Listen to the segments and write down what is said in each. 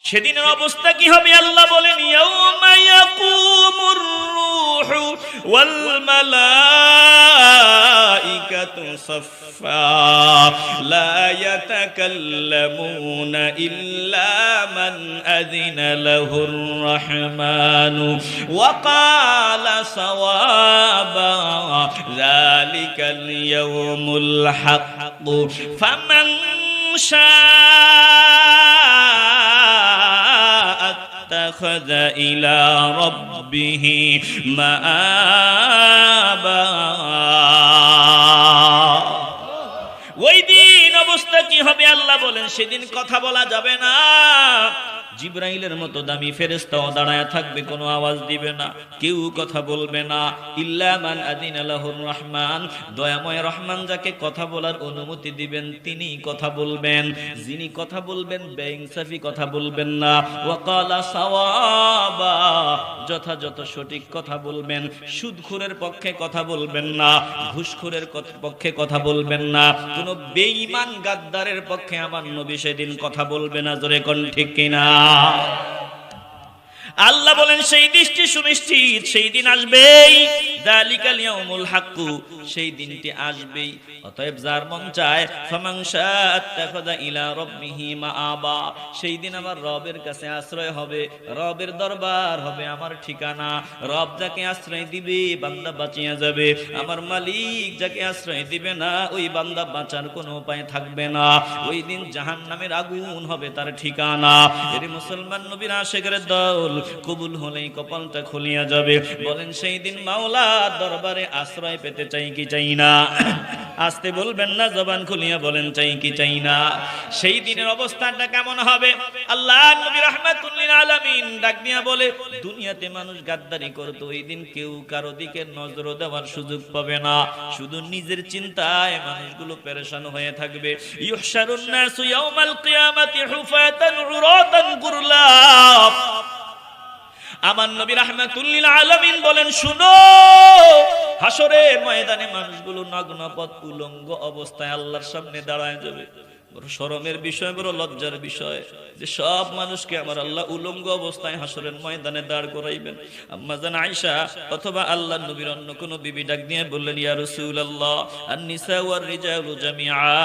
সেদিনের অবস্থা কি হবে আল্লাহ বলেন, ইয়াউমা ইয়াকুমুর রূহু ওয়াল মালাইকাতু সাফফা লা ইয়াতাকাল্লামুনা ইল্লা মান আযিনা লাহুর রাহমানু ওয়া ক্বালা সাওয়াবা যালিকাল ইয়াউমুল হাক্ক ফামান اتخذ إلى ربه مآبا ওই দিন অবস্থা কি হবে আল্লাহ বলেন, সেদিন কথা বলা যাবে না। জিবরাইলের মতো দামি ফেরেশতাও দাঁড়ায় থাকবে, কোনো আওয়াজ দিবে না, কেউ কথা বলবে না। ইল্লা মান আযিনা লাহুর রহমান, দয়াময় রহমান যাকে কথা বলার অনুমতি দিবেন তিনি কথা বলবেন। যিনি কথা বলবেন বেইনসাফি কথা বলবেন না। ওয়া ক্বালা সাওয়াবা, যথাযথ সঠিক কথা বলবেন। সুদখোরের পক্ষে কথা বলবেন না, ঘুষখোরের পক্ষে কথা বলবেন না, কোন বেঈমান গাদ্দারের পক্ষে আমার নবী সেদিন কথা বলবে না। জোরে কোন ঠিক কিনা? আল্লাহ বলেন সেই দৃষ্টি সুনিশ্চিত, সেই দিন আসবেই। যালিকাল ইয়াউমুল হাক্ক, সেই দিনটি আসবেই। অতএব যার মন চায় ফামান শাআত্তাখাযা ইলা রাব্বিহি মাআবা, সেই দিন আমার রবের কাছে আশ্রয় হবে, রবের দরবার হবে আমার ঠিকানা। রব যাকে আশ্রয় দিবে বান্দা বাঁচিয়া যাবে, আমার মালিক যাকে আশ্রয় দিবে না ওই বান্দা বাঁচার কোনো উপায় থাকবে না। ওই দিন জাহান্নামের আগুন হবে তার ঠিকানা। এর মুসলমান নবীর আশিকের দল কবুল হলেই কপালটা খুলিয়া যাবে। বলেন সেই দিন মাওলার দরবারে আশ্রয় পেতে চাই কি চাই না? আসতে বলবেন না, জবান খুলিয়া বলেন চাই কি চাই না? সেই দিনের অবস্থাটা কেমন হবে? আল্লাহ নবী রাহমাতুল লিল আলামিন ডাক দিয়া বলে, দুনিয়াতে মানুষ গাদ্দারি করতো, ওই দিন কেউ কারো দিকে নজর দেওয়ার সুযোগ পাবে না। শুধু নিজের চিন্তায় মানুষগুলো পেরেশান হয়ে থাকবে। ইউহশারুন নাসু ইয়াউমাল কিয়ামাতি হুফাতান উরাতান গুরলা। আমার নবী রাহমাতুল লিল আলামিন বলেন, শুনো, হাসরের ময়দানে মানুষগুলো নগ্ন পথ উলঙ্গ অবস্থায় আল্লাহর সামনে দাঁড়ায় যাবে। বড় শরমের বিষয়, বড় লজ্জার বিষয় যে সব মানুষকে আমার আল্লাহ উলঙ্গ অবস্থায় হাসরের ময়দানে দাঁড় করাইবেন। আম্মা জান আয়েশা অথবা আল্লাহর নবীর অন্য কোন বিবি ডাক দিয়ে বললেন, ইয়া রাসূলুল্লাহ আন-নিসা ওয়ার রিজালু জামিআ,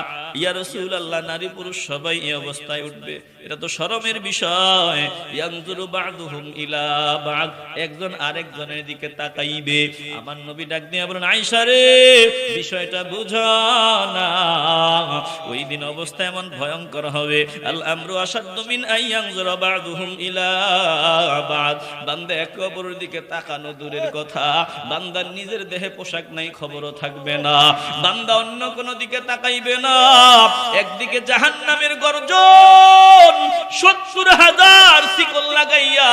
ইয়া রাসূলুল্লাহ নারী পুরুষ সবাই এই অবস্থায় উঠবে, এটা তো শরমের বিষয়। ইয়ানজুরু বা'দুহুম ইলা বা'দ, একজন আরেকজনের দিকে তাকাইবে। আমার নবী ডাক দিয়ে বলেন, আয়েশা রে বিষয়টা বুঝো না, ওই দিন অবস্থা এমন ভয়ঙ্কর হবে। আল আমরু আশাদ্দু মিন আইয়ানজুরা বা'দুহুম ইলা বা'দ, বান্দা একে অপরের দিকে তাকানো দূরের কথা, বান্দার নিজের দেহে পোশাক নাই খবরও থাকবে না, বান্দা অন্য কোন দিকে তাকাইবে না। একদিকে জাহান্নামের গর্জন, ৭০,০০০ শিকল লাগাইয়া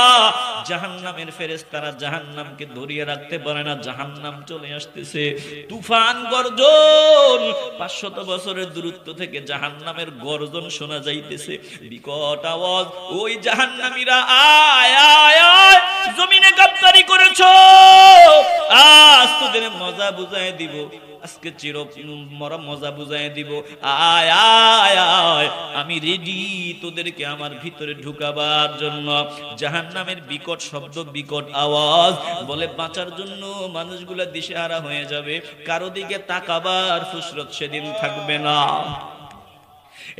জাহান্নামের ফেরেশতারা জাহান্নামকে ধরিয়ে রাখতে পারে না, জাহান্নাম চলে আসতেছে। তুফান গর্জন, ৫০০ বছরের দূরত্ব থেকে জাহান্নামের গর্জন শোনা যাইতেছে, বিকট আওয়াজ। ওই জাহান্নামীরা আয় আয় আয়, জমিনে গাদ্দারি করেছো, আজ তোদের মজা বুঝায় দিব, আজকে চির মরা মজা বুঝায় দিব। আয় আয় আয়, আমি রেডি তোদেরকে আমার ভিতরে ঢুকাবার জন্য। জাহান্নামের বিকট শব্দ, বিকট আওয়াজ, বলে বাঁচার জন্য মানুষগুলা দিশেহারা হয়ে যাবে, কারো দিকে তাকাবার ফুসরত সেদিন থাকবে না।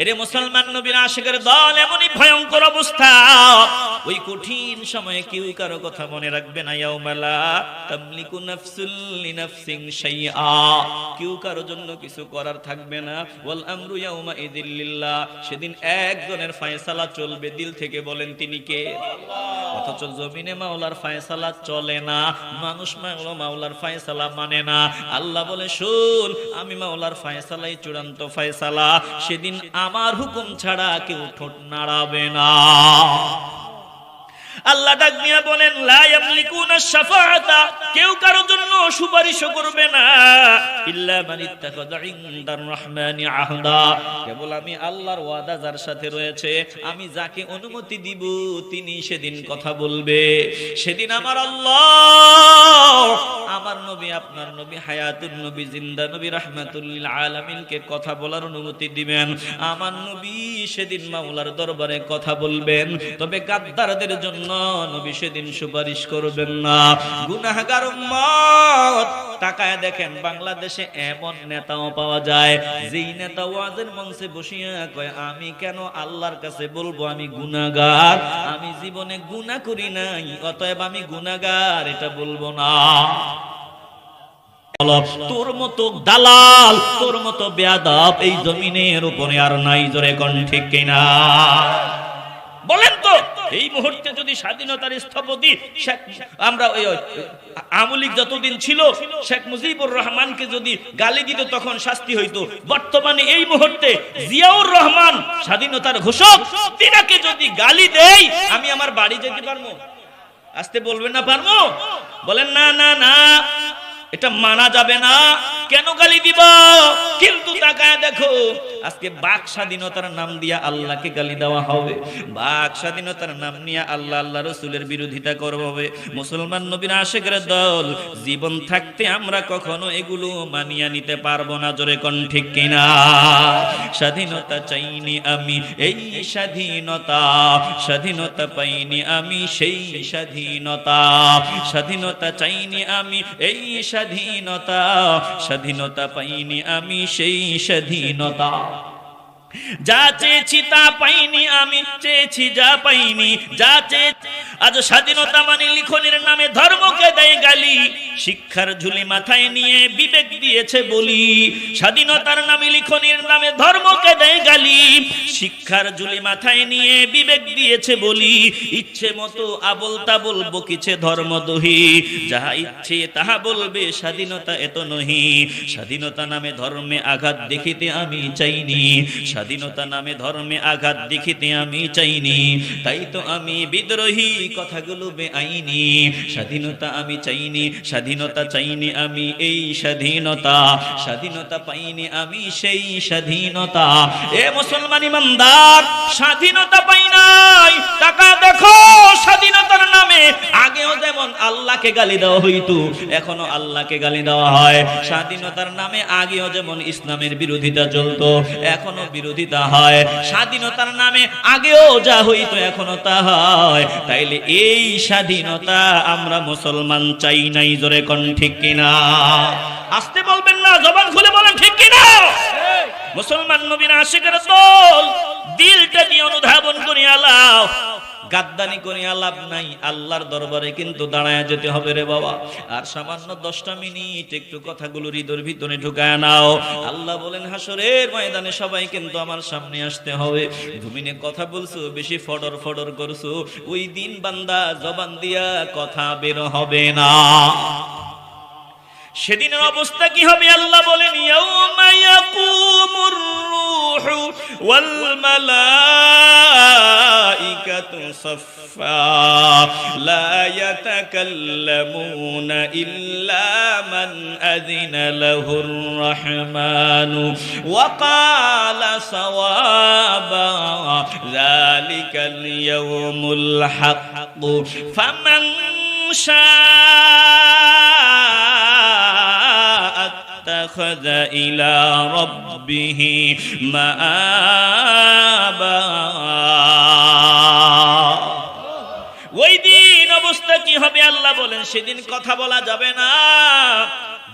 এরে মুসলমান নবীর আশিকের দল, এমনই ভয়ঙ্কর অবস্থা। ওই কঠিন সময়ে কেউ কারো কথা মনে রাখবে না। ইয়াউমালা তামলিকু নাফসুল লিনাফসিন শাইআ, কেউ কারো জন্য কিছু করার থাকবে না। ওয়াল আমরু ইয়াউমা ইযিল লিল্লাহ, সেদিন একজনের ফয়সালা চলবে। দিল থেকে বলেন তিনি কে? অথচ জমিনে মাওলার ফয়সালা চলে না, মানুষ মাওলার ফয়সালা মানে না। আল্লাহ বলে, শুন, আমি মাওলার ফয়সালাই চূড়ান্ত ফয়সালা, সেদিন আমার হুকুম ছাড়া কেউ ঠোঁট নাড়াবে না। আল্লাহ ডাক দিয়া বলেন লা ইয়ামলিকুনা শাফাআতা, কেউ কারো জন্য সুপারিশ করবে না, ইল্লা মান ইত্তাখাযা ইনদার রহমানি আহদা, কেবল আমি আল্লাহর ওয়াদা যার সাথে রয়েছে, আমি যাকে অনুমতি দিব তিনি সেদিন কথা বলবে। সেদিন আমার আল্লাহ, আমার নবী, আপনার নবী, হায়াতুন নবী, জিন্দা নবী, রাহমাতুল লিল আলামিনকে কথা বলার অনুমতি দিবেন। আমার নবী সেদিন মাওলার দরবারে কথা বলবেন, তবে গাদ্দারদের জন্য নবী সেদিন সুপারিশ করবেন না। গুনাহগার উম্মত, তাকায় দেখেন বাংলাদেশে এমন নেতাও পাওয়া যায় যেই নেতা ওয়াজের মঞ্চে বসিয়া কয় আমি কেন আল্লাহর কাছে বলবো আমি গুনাহগার, আমি জীবনে গুনাহ করি নাই, অতএব আমি গুনাহগার এটা বলবো না। তোর মতো দালাল, তোর মতো বেয়াদব এই জমিনের উপরে আর নাই, জোরে কোন ঠিক কিনা বলেন তো? এই মুহূর্তে যদি স্বাধীনতার স্থপতি আমরা আওয়ামী লীগ যতদিন ছিল শেখ মুজিবুর রহমানকে যদি গালি দিত তখন শাস্তি হইতো, বর্তমানে এই মুহূর্তে জিয়াউর রহমান স্বাধীনতার ঘোষক, তিনাকে যদি গালি দেই আমি আমার বাড়ি যেতে পারবো? আসতে বলবেন না পারবো? বলেন না না না, এটা মানা যাবে না। কেন গালি দিব? কিন্তু তাকায় দেখো আজকে বাক স্বাধীনতার নাম দিয়া আল্লাহকে গালি দেওয়া হবে, বাক স্বাধীনতার নাম নিয়ে আল্লাহ আল্লাহ রাসূলের বিরোধিতা করবে হবে। মুসলমান নবীর আশিকের দল, জীবন থাকতে আমরা কখনো এগুলো মানিয়ে নিতে পারবো না, জোরে কোন ঠিক কিনা? স্বাধীনতা চাইনি আমি এই স্বাধীনতা, স্বাধীনতা পাইনি আমি সেই স্বাধীনতা, স্বাধীনতা চাইনি আমি এই স্বাধীনতা, স্বাধীনতা পাইনি আমি সেই স্বাধীনতা, যা চেয়েছি তা পাইনি আমি, চেয়েছি যা পাইনি, যা চেয়েছি। আজ স্বাধীনতা মানে লিখনের নামে ধর্মকে দেয় গালি, শিক্ষার ঝুলি মাথায় নিয়ে বিবেক দিয়েছে বলি। স্বাধীনতার নামে লিখনের নামে ধর্মকে দেয় গালি, শিক্ষার ঝুলি মাথায় নিয়ে বিবেক দিয়েছে বলি। ইচ্ছে মতো আবল তাবল বকিছে ধর্মদহি, যাহা ইচ্ছে তাহা বলবে, স্বাধীনতা এত নহি। স্বাধীনতা নামে ধর্মে আঘাত দেখিতে আমি চাইনি, স্বাধীনতা নামে ধর্মে আঘাত দেখিতে আমি চাইনি, তাই তো আমি বিদ্রোহী কথাগুলো বেআইনি। স্বাধীনতা আমি চাইনি, স্বাধীনতা চাইনি আমি এই স্বাধীনতা, স্বাধীনতা পাইনি আমি সেই স্বাধীনতা। এ মুসলমান ইমানদার, স্বাধীনতা পাই নাই, টাকা দেখো স্বাধীনতার নামে আগেও যেমন আল্লাহকে গালি দেওয়া হইতো, এখনো আল্লাহকে গালি দেওয়া হয়। স্বাধীনতার নামে আগেও যেমন ইসলামের বিরোধিতা চলতো, এখনো বিরোধিতা হয়। স্বাধীনতার নামে আগেও যা হইতো এখনো তা হয়। তাইলে এই স্বাধীনতা আমরা মুসলমান চাই নাই, জোরে কোন ঠিক কিনা? আসতে বলবেন না, জবান খুলে বলেন ঠিক কিনা? মুসলমান নবীর আশিকের দল, দিলটা নিয়ে অনুধাবন করি আল্লাহ, গাদ্দানি করিয়া লাভ নাই, আল্লাহর দরবারে কিন্তু দাঁড়ায় যেতে হবে রে বাবা। আর সামান্য 10টা মিনিট একটু কথাগুলো হৃদয়ের ভিতরে ঢুকায় নাও। আল্লাহ বলেন হাসরের ময়দানে সবাই কিন্তু আমার সামনে আসতে হবে। জমিনে কথা বলছো, বেশি ফডর ফডর করছো, ওই দিন বান্দা জবান দিয়া কথা বের হবে না। সেদিনের অবস্থা কি হবে আল্লাহ বলেন, ইয়াউমা ইয়াকুমুর রূহু ওয়াল মালাইকাতু সাফফা লা ইয়াতাকাল্লামুনা ইল্লা মান আযিনা লাহুর রাহমানু ওয়া ক্বালা সাওয়াবা যালিকাল ইয়াউমুল হাক্ক ফামান اتخذ إلى ربه مآبا। ওই দিন অবস্থা কি হবে আল্লাহ বলেন, সেদিন কথা বলা যাবে না।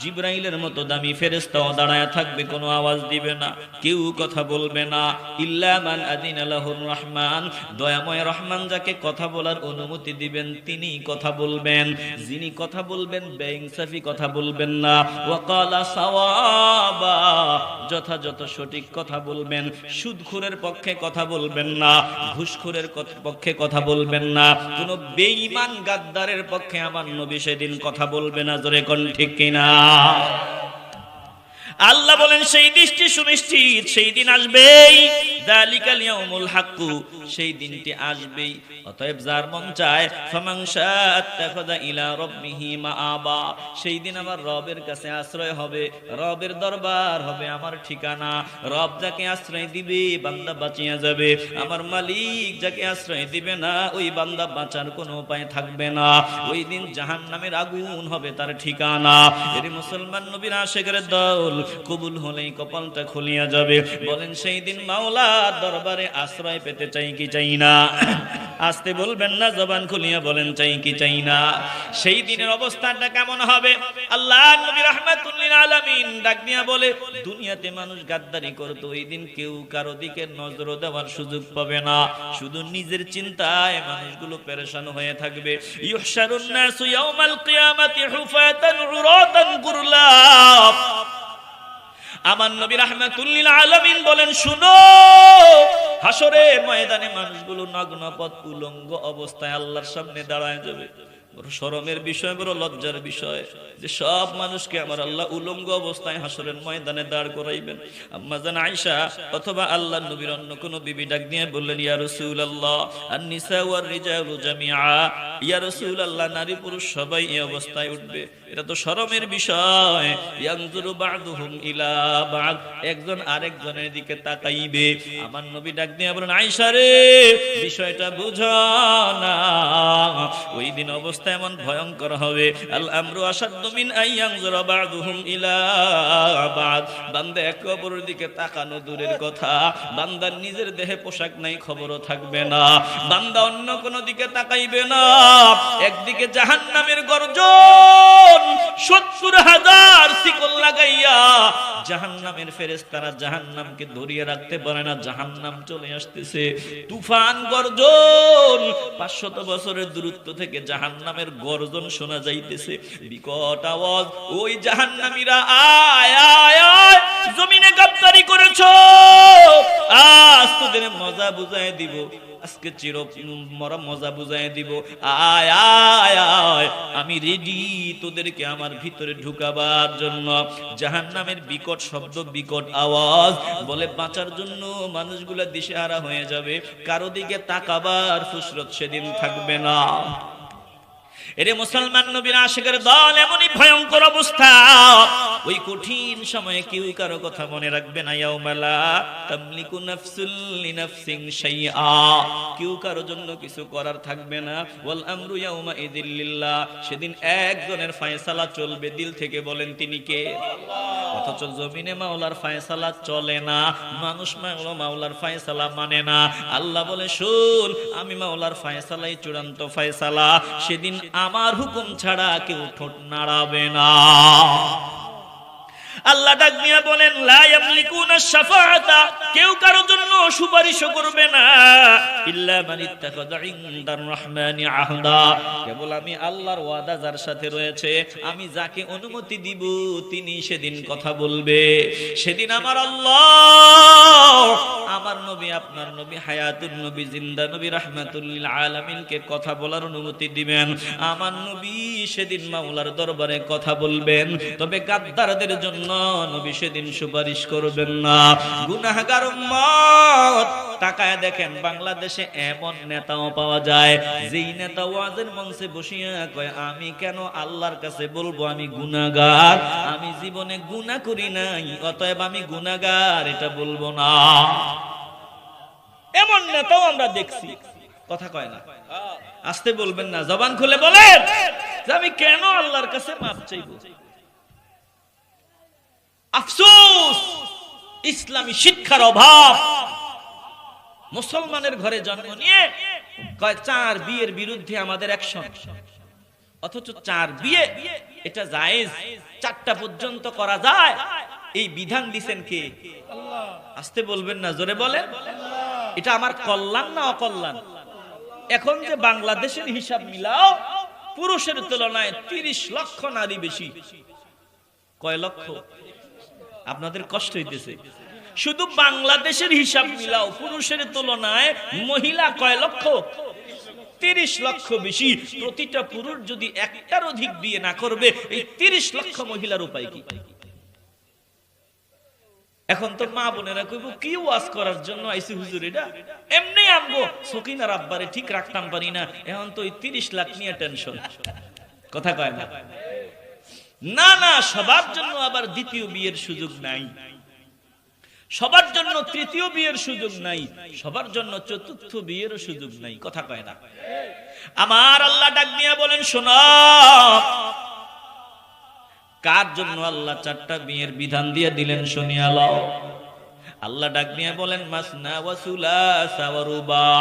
জিবরাইলের মতো দামি ফেরেশতাও দাঁড়ায় থাকবে, কোনো আওয়াজ দিবে না, কেউ কথা বলবে না। ইল্লা মান আযিনা লাহুর রহমান, দয়াময় রহমান যাকে কথা বলার অনুমতি দিবেন তিনি কথা বলবেন। যিনি কথা বলবেন বেইনসাফি কথা বলবেন না। ওয়া ক্বালা সাওয়াবা, যথাযথ সঠিক কথা বলবেন। সুদখোরের পক্ষে কথা বলবেন না, ঘুষখোরের পক্ষে কথা বলবেন না, কোনো বেঈমান গাদ্দারের পক্ষে আমার নবী সেদিন কথা বলবে না, জোরে কোন ঠিক কিনা? আল্লাহ বলেন সেই দৃষ্টি সুনিশ্চিত, সেই দিন আসবেই। যালিকাল ইয়াউমুল হাক্কু, সেই দিনটি আসবেই। অতএব যার মন চায় ফামান শাআত্তাখাযা ইলা রাব্বিহি মাআবা, সেই দিন আমার রবের কাছে আশ্রয় হবে, রবের দরবার হবে আমার ঠিকানা। রব যাকে আশ্রয় দিবে বান্দা বাঁচিয়া যাবে, আমার মালিক যাকে আশ্রয় দিবে না ওই বান্দা বাঁচার কোনো উপায় থাকবে না। ওই দিন জাহান্নামের আগুন হবে তার ঠিকানা। এর মুসলমান নবীর আশিকের দল কবুল হলেই কপালটা খুলিয়া যাবে। বলেন সেই দিন মাওলার দরবারে আশ্রয় পেতে চাই কি চাই না? আসতে বলবেন না, জবান খুলিয়া বলেন চাই কি চাই না? সেই দিনের অবস্থানটা কেমন হবে? আল্লাহ নবী রাহমাতুল লিল আলামিন ডাক দিয়া বলে, দুনিয়াতে মানুষ গাদ্দারি করত, ওই দিন কেউ কারো দিকে নজর দেওয়ার সুযোগ পাবে না। শুধু নিজের চিন্তায় মানুষগুলো পেরেশান হয়ে থাকবে। ইউহশারুন নাসু ইয়াউমাল কিয়ামাতি হুফাতান উরাতান গুরলা। আমার নবী রাহমাতুল লিল আলামিন বলেন, শুনো, হাসরের ময়দানে মানুষগুলো নগ্ন পথ উলঙ্গ অবস্থায় আল্লাহর সামনে দাঁড়ায় যাবে। বড় শরমের বিষয়, বড় লজ্জার বিষয় যে সব মানুষকে আমার আল্লাহ উলঙ্গ অবস্থায় হাসরের ময়দানে দাঁড় করাইবেন। আম্মা জান আয়েশা অথবা আল্লাহর নবীর অন্য কোন বিবি ডাক দিয়ে বললেন, ইয়া রাসূলুল্লাহ আন-নিসা ওয়ার রিজালু জামিআ, ইয়া রাসূলুল্লাহ নারী পুরুষ সবাই এই অবস্থায় উঠবে, এটা তো শরমের বিষয়। ইয়ানজুরু বা'দুহুম ইলা বা'দ, একজন আরেকজনের দিকে তাকাইবে। আমার নবী ডাক দিয়ে বলেন, আয়েশা রে বিষয়টা বুঝো না, ওই দিন অবস্থা এমন ভয়ঙ্কর হবে। আল আমরু আশাদ্দু মিন আইয়ানজুরা বা'দুহুম ইলা বা'দ, বান্দা একে অপরের দিকে তাকানো দূরের কথা, বান্দার নিজের দেহে পোশাক নাই খবরও থাকবে না, বান্দা অন্য কোন দিকে তাকাইবে না। একদিকে জাহান্নামের গর্জন, ৭০,০০০ শিকল লাগাইয়া জাহান্নামের ফেরেশতারা জাহান্নামকে ধরিয়ে রাখতে পারে না, জাহান্নাম চলে আসতেছে। তুফান গর্জন, ৫০০ বছরের দূরত্ব থেকে জাহান্নামের গর্জন শোনা যাইতেছে, বিকট আওয়াজ। ওই জাহান্নামীরা আয় আয় আয়, জমিনে গাদ্দারি করেছো, আজ তোদের মজা বুঝায় দিব, আজকে চির মরা মজা বুঝাই দিব। আয় আয় আয়, আমি রেডি তোদেরকে আমার ভিতরে ঢুকাবার জন্য। জাহান্নামের বিকট শব্দ, বিকট আওয়াজ বলে বাঁচার জন্য মানুষগুলা দিশেহারা হয়ে যাবে, কারো দিকে তাকাবার ফুসরত সেদিন থাকবে না। এরে মুসলমান নবীর আশিকের দল, এমনই ভয়ঙ্কর অবস্থা, ওই কঠিন সময়ে কেউ কারো কথা মনে রাখবে না। ইয়াউমালা তামলিকু নাফসুল লিনাফসিন শাইআ, কেউ কারো জন্য কিছু করার থাকবে না। ওয়াল আমরু ইয়াউমা ইযিল লিল্লাহ, সেদিন একজনের ফয়সালা চলবে। দিল থেকে বলেন তিনি কে? অথচ জমিনে মাওলার ফয়সালা চলে না, মানুষ মাওলার ফয়সালা মানে না। আল্লাহ বলে, শুন, আমি মাওলার ফয়সালাই চূড়ান্ত ফয়সালা, সেদিন আমার হুকুম ছাড়া কেউ ঠোঁট নাড়াবে না। আল্লাহ ডাক দিয়া বলেন, লা ইয়ামলিকুনা শাফাআতা, কেউ কারো জন্য সুপারিশ করবে না, ইল্লা মান ইত্তাখাযা ইনদার রহমানি আহদা, কেবল আমি আল্লাহর ওয়াদা যার সাথে রয়েছে, আমি যাকে অনুমতি দিব তিনি সেদিন কথা বলবে। সেদিন আমার আল্লাহ, আমার নবী, আপনার নবী, হায়াতুন নবী, জিন্দা নবী, রাহমাতুল লিল আলামিনকে কথা বলার অনুমতি দিবেন। আমার নবী সেদিন মাওলার দরবারে কথা বলবেন, তবে গাদ্দারদের জন্য নবী সেদিন সুপারিশ করবেন না। গুনাহগার উম্মত, তাকায় দেখেন বাংলাদেশে এমন নেতাও পাওয়া যায়, যেই নেতা ওয়াজের মঞ্চে বসিয়া কয়, আমি কেন আল্লাহর কাছে বলবো আমি গুনাহগার, আমি জীবনে গুনাহ করি নাই, অতএব আমি গুনাহগার এটা বলবো না। এমন নেতাও আমরা দেখছি, কথা কয় না। আসতে বলবেন না, জবান খুলে বলেন যে আমি কেন আল্লাহর কাছে মাফ চাইবো। আফসোস, ইসলামী শিক্ষার অভাব। মুসলমানের ঘরে জন্ম নিয়ে কয় ৪ বিয়ের বিরুদ্ধে আমাদের অ্যাকশন, অথচ ৪ বিয়ে এটা জায়েজ, ৪টা পর্যন্ত করা যায়, এই বিধান দিবেন কে? আল্লাহ। আসতে বলবেন না, জোরে বলেন। এটা আমার কল্যাণ না অকল্যাণ? এখন যে বাংলাদেশের হিসাব মিলাও, পুরুষের তুলনায় ৩০ লক্ষ নারী বেশি। কয় লক্ষ? আপনাদের কষ্ট হইতেছে। শুধু বাংলাদেশের হিসাব মিলাও, পুরুষের তুলনায় মহিলা কয় লক্ষ? ৩০ লক্ষ বেশি। প্রতিটা পুরুষ যদি একটার অধিক বিয়ে না করবে, এই ৩০ লক্ষ মহিলার উপায় কি? এখন তো মা বোনেরা কইব কি ওয়াজ করার জন্য আইছি হুজুর, এটা এমনি আমগো সকিনার আব্বারে ঠিক রাখতাম পারি না, এখন তো 30 লাখ নিয়ে টেনশন। কথা কয় না? না না, সবার জন্য আবার দ্বিতীয় বিয়ের সুযোগ নাই, সবার জন্য তৃতীয় বিয়ের সুযোগ নাই, সবার জন্য চতুর্থ বিয়ের সুযোগ নাই। কথা কয় না? আমার আল্লাহ ডাক দিয়া বলেন, শোনো, কার জন্য আল্লাহ 4টা বিয়ের বিধান দিয়ে দিলেন শুনিয়া লও। আল্লাহ ডাক দিয়া বলেন, মাসনা ওয়া সুলাসা ওয়া রুবা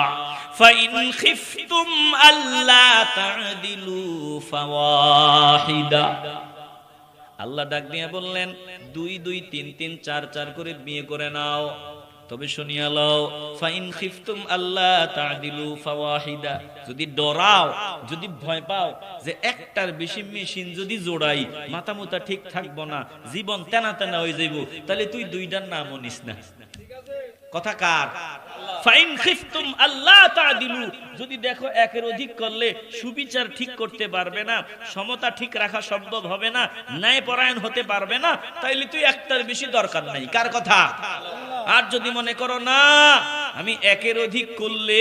ফাইন খিফতুম আল্লা তা'দিলু ফাওয়াহিদা। আল্লাহ ডাক দিয়া বললেন, 2 2 3 3 4 4 করে বিয়ে করে নাও। তবে শুনিয়া লও, ফাইন খিফতুম আল্লা তা'দিলু ফাওয়াহিদা, যদি ডরাও, যদি ভয় পাও যে একটার বেশি মেশিন যদি জোড়াই মাথা মুতা ঠিক থাকবো না, জীবন তেনা তেনা হয়ে যাইব, তাহলে তুই 2টার নামও নিস না। কথা কার? ফাইন খিফতুম আল্লা তা'দিলু, যদি দেখো একের অধিক করলে সুবিচার ঠিক করতে পারবে না, সমতা ঠিক রাখা সম্ভব হবে না, ন্যায়পরায়ণ হতে পারবে না, তাইলে তুই একটার বেশি দরকার নাই। কার কথা? আর যদি মনে করো না আমি একের অধিক করলে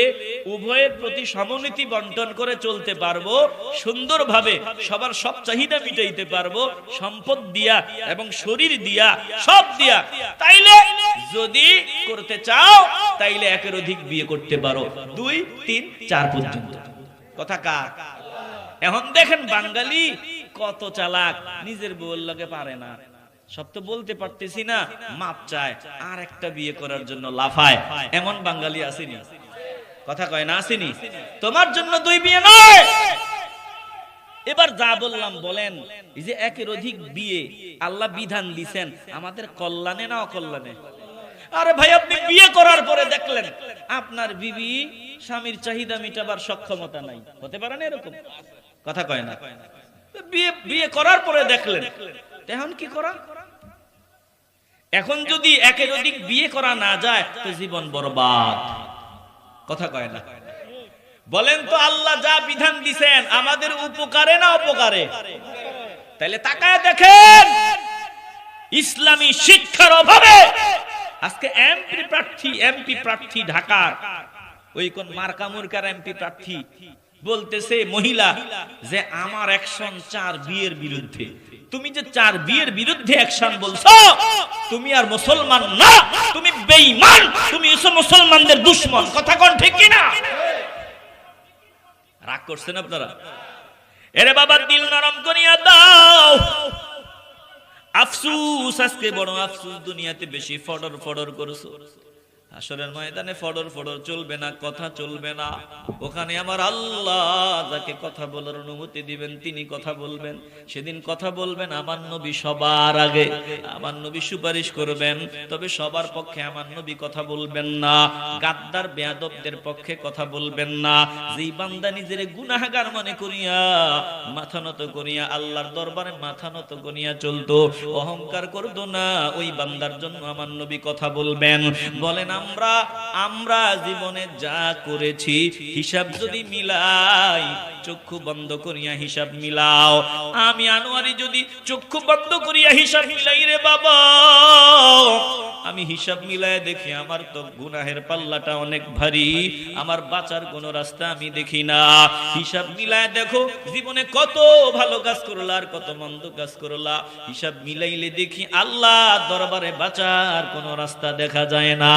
উভয়ের প্রতি সমনীতি বন্টন করে চলতে পারবো, সুন্দরভাবে সবার সব চাহিদা মিটাইতে পারবো, সম্পদ দিয়া এবং শরীর দিয়া সব দিয়া, তাইলে যদি করতে চাও তাইলে একের অধিক বিয়ে করতে পারো, 2 3 4 পর্যন্ত। কথা কার? এখন দেখেন বাঙালি কত চালাক, নিজের বউয়ের লগে পারে না, সব তো বলতে পারতেছি না, মাপ চায়, আর একটা বিয়ে করার জন্য লাফায়। এমন বাঙালি আসেনি? কথা কয় না? আসেনি? তোমার জন্য 2 বিয়ে নয়। এবার যা বললাম বলেন, এই যে একের অধিক বিয়ে আল্লাহ বিধান দিবেন আমাদের কল্যাণে না অকল্যাণে? আরে ভাই, আপনি বিয়ে করার পরে দেখলেন আপনার বিবি স্বামীর চাহিদা মিটাবার সক্ষমতা নাই, হতে পারে না এরকম? কথা কয় না? বিয়ে করার পরে দেখলেন, এখন কি করা? এখন যদি একের অধিক বিয়ে করা না যায় তো জীবন বরবাদ। কথা কয় না? বলেন তো, আল্লাহ যা বিধান দিবেন আমাদের উপকারে না অপকারে? তাহলে তাকায় দেখেন, ইসলামী শিক্ষার অভাবে আজকে এমপি প্রার্থী ঢাকার ওই কোন মার্কা মুরকার এমপি প্রার্থী বলতেছে মহিলা যে আমার অ্যাকশন 4 বিয়ের বিরুদ্ধে। তুমি যে 4 বিয়ের বিরুদ্ধে অ্যাকশন বলছো, তুমি আর মুসলমান না, তুমি বেঈমান, তুমি এসব মুসলমানদের দুশমন। কথা কোন ঠিক কি না? রাগ করছেন আপনারা? এরে বাবা, দিল নরম করিয়া দাও। আফসোস, আজকে বড় আফসোস, দুনিয়াতে বেশি ফডর ফডর করছো। হাসরের ময়দানে ফডর ফডর চলবে না, কথা চলবে না। ওখানে আমার আল্লাহ যাকে কথা বলার অনুমতি দিবেন তিনি কথা বলবেন। সেদিন কথা বলবেন আমার নবী সবার আগে, আমার নবী সুপারিশ করবেন, তবে সবার পক্ষে আমার নবী কথা বলবেন না। গাদ্দার বেয়াদবদের পক্ষে কথা বলবেন না। যেই বান্দা নিজের গুনাহগার মনে করিয়া মাথা নত করিয়া আল্লাহর দরবারে মাথা নত করিয়া চলতো, অহংকার করতো না, ওই বান্দার জন্য আমার নবী কথা বলবেন। বলেন, আমরা জীবনে যা করেছি হিসাব যদি মিলাই, চক্ষু বন্ধ করিয়া হিসাব মিলাও। আমি আনোয়ারি যদি চক্ষু বন্ধ করিয়া হিসাব মিলাই রে বাবা, আমি হিসাব মিলায় দেখি আমার তো গুনাহের পাল্লাটা অনেক ভারী, আমার বাঁচার কোন রাস্তা আমি দেখি না। হিসাব মিলায় দেখো জীবনে কত ভালো কাজ করলা আর কত মন্দ কাজ করলা, হিসাব মিলাইলে দেখি আল্লাহ দরবারে বাঁচার কোন রাস্তা দেখা যায় না।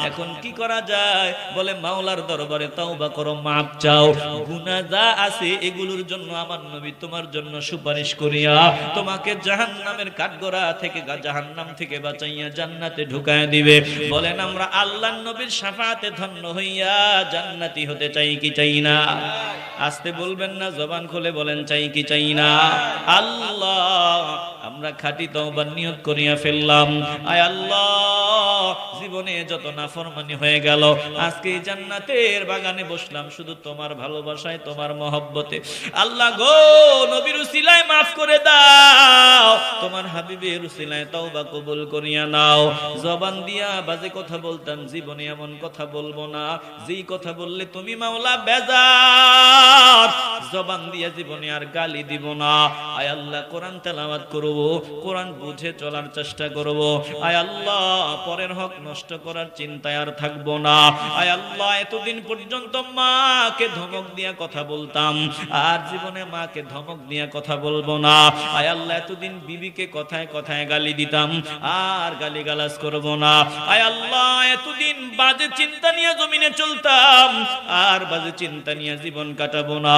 এখন কি করা যায়? বলে মাওলার দরবারে তওবা করো, মাপ চাও। গুনাহ যা আছে এগুলোর জন্য আমার নবী তোমার জন্য সুপারিশ করিয়া তোমাকে জাহান্নামের কাঠগড়া থেকে, জাহান্নাম থেকে বাঁচাইয়া জান্নাতে ঢুকায় দিবে। বলেন, আমরা আল্লাহর নবীর শাফাআতে ধন্য হইয়া জান্নাতি হতে চাই কি চাই না? আস্তে বলবেন না, জবান খুলে বলেন, চাই কি চাই না? আল্লাহ, আমরা খাঁটি তওবার নিয়ত করিয়া ফেললাম। আয় আল্লাহ, জীবনে যত নাফরমানি হয়ে গেল, আজকে জান্নাতের বাগানে বসলাম শুধু তোমার ভালোবাসায়, তোমার মহব্বতে। আল্লাহ গো, নবীর উসিলায় মাফ করে দাও, তোমার হাবিবের উসিলায় তওবা কবুল করিয়া নাও। জবান দিয়া বাজে কথা বলতাম, জীবনে এমন কথা বলবো না যেই কথা বললে তুমি মাওলা বেজার। জবান দিয়া জীবনে আর গালি দিব না। আয় আল্লাহ কোরআন তেলাওয়াত করব, কোরআন বুঝে চলার চেষ্টা করব। আয় আল্লাহ পরের হক নষ্ট করার চিন্তায় আর থাকবো না। আয় আল্লাহ এতদিন পর্যন্ত মাকে ধমক দিয়া কথা বলতাম, আর জীবনে মাকে ধমক দিয়া কথা বলবো না। আয় আল্লাহ এতদিন বিবিকে কথায় কথায় গালি দিতাম, আর গালি গালাজ করব না। আয় আল্লাহ এতদিন বাজে চিন্তা নিয়ে জমিনে চলতাম, আর বাজে চিন্তা নিয়ে জীবন কাটাবো না।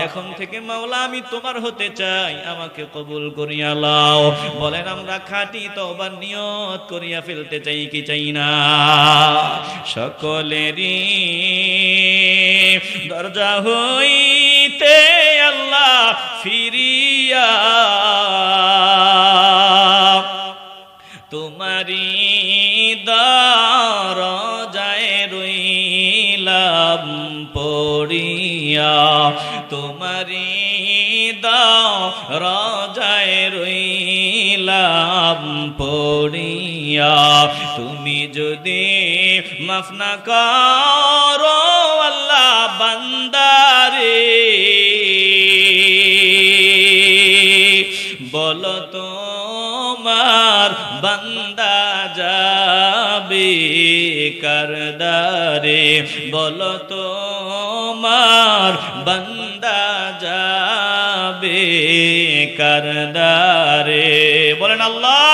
এখন থেকে মাওলা আমি তোমার হতে চাই, আমাকে কবুল করিয়া লাও। বলেন আমরা খাঁটি তওবার নিয়ত করিয়া ফেলতে চাই কি চাই না? সকলেরই দরজা হইতে আল্লাহ ফিরিয়া তোমারি দরজায় রইলাম পড়িয়া, তোমারি দরজায় রইলাম পড়িয়া। তুমি যদি মাফ না করো আল্লাহ বান্দারে, বলো তোমার বান্দা যাবে কারদারে, বলো তোমার বান্দা যাবে কারদারে। বলেন আল্লাহ